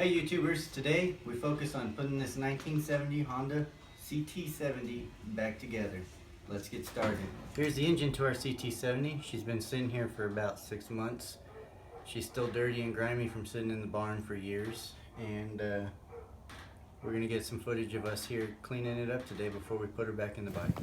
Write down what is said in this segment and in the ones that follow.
Hey YouTubers, today we focus on putting this 1970 Honda CT70 back together. Let's get started. Here's the engine to our CT70. She's been sitting here for about 6 months. She's still dirty and grimy from sitting in the barn for years, and we're going to get some footage of us here cleaning it up today before we put her back in the bike.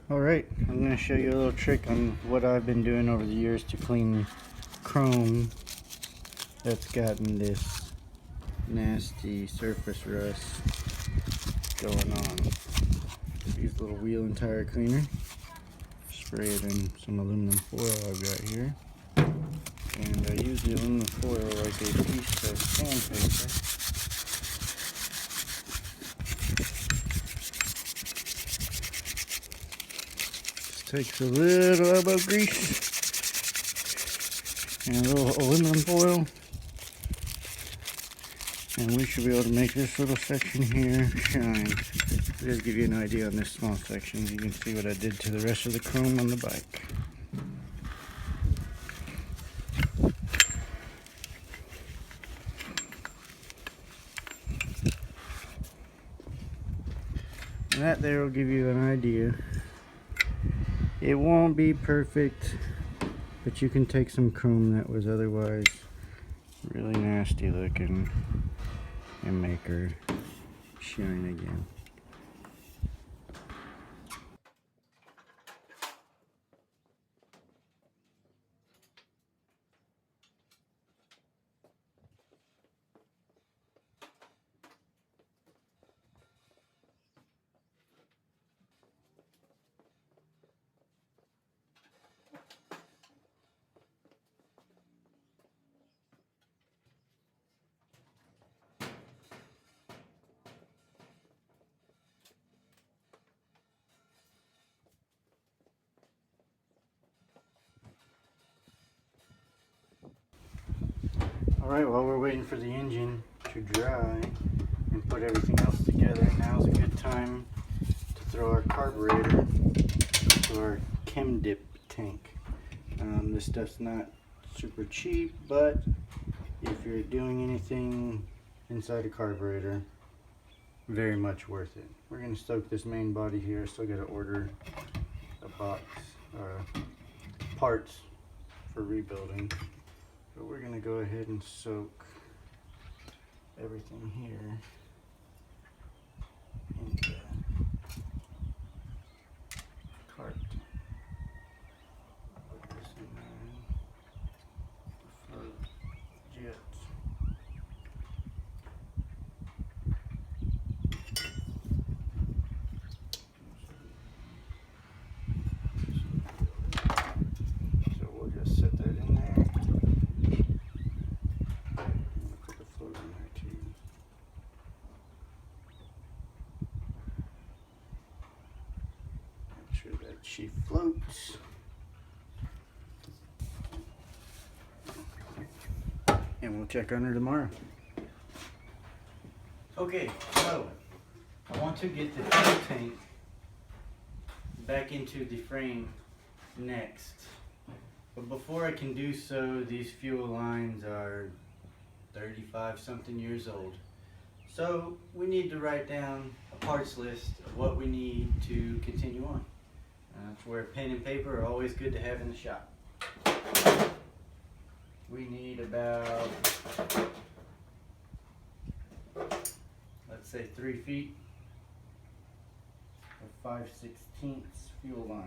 Alright, I'm going to show you a little trick on what I've been doing over the years to clean chrome that's gotten this nasty surface rust going on. Use a little wheel and tire cleaner, spray it in some aluminum foil I've got here, and I use the aluminum foil like a piece of sandpaper. Takes a little elbow grease and a little aluminum foil, and we should be able to make this little section here shine. Just give you an idea on this small section. You can see what I did to the rest of the chrome on the bike. And that there will give you an idea. It won't be perfect, but you can take some chrome that was otherwise really nasty looking and make her shine again. Alright, while we're waiting for the engine to dry and put everything else together, now's a good time to throw our carburetor into our chem dip tank. This stuff's not super cheap, but if you're doing anything inside a carburetor, very much worth it. We're going to stoke this main body here. I still got to order a box or parts for rebuilding. But we're going to go ahead and soak everything here into the cart. Put this in there. Float jets. So we'll just set that in there. That she floats, and we'll check on her tomorrow. Okay, so I want to get the fuel tank back into the frame next, but before I can do so, these fuel lines are 35 something years old. So we need to write down a parts list of what we need to continue on. That's where pen and paper are always good to have in the shop. We need about, let's say 3 feet 5/16 fuel line.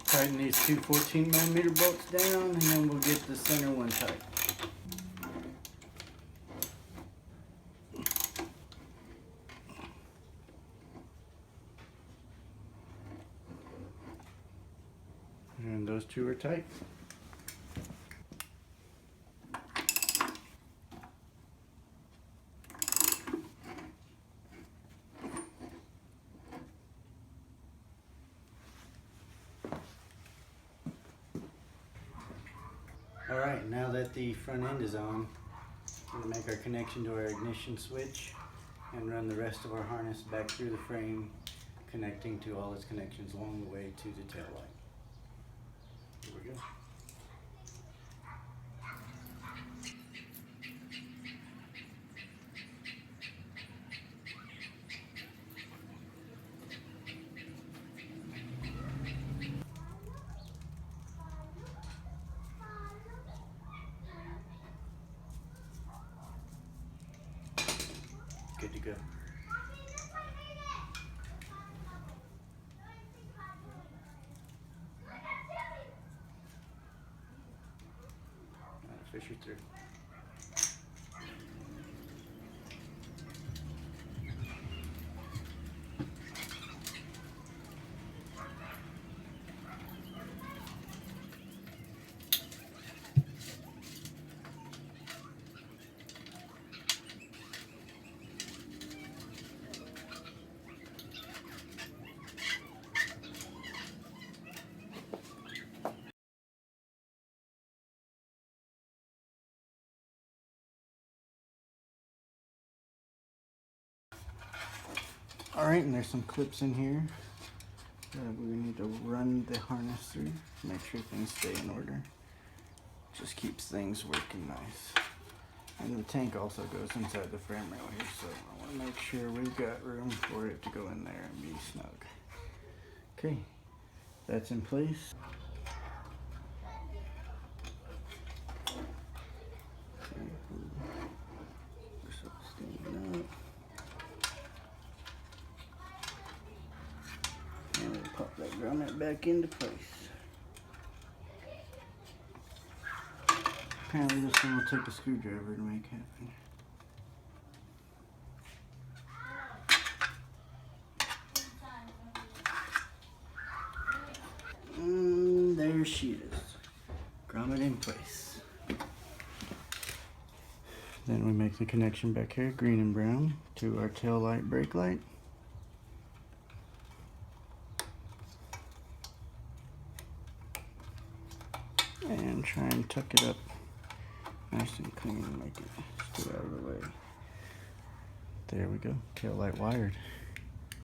Tighten these two 14mm bolts down, and then we'll get the center one tight. And those two are tight. Alright, now that the front end is on, we're going to make our connection to our ignition switch and run the rest of our harness back through the frame, connecting to all its connections along the way to the tail light. Here we go. Good to go. Fish her through. Alright, and there's some clips in here that we need to run the harness through, make sure things stay in order. Just keeps things working nice. And the tank also goes inside the frame rail here, so I want to make sure we've got room for it to go in there and be snug. Okay, that's in place. Pop that grommet back into place. Apparently this one will take a screwdriver to make happen. And there she is. Grommet in place. Then we make the connection back here, green and brown, to our tail light, brake light. And try and tuck it up nice and clean, make it stay out of the way. There we go, tail light wired.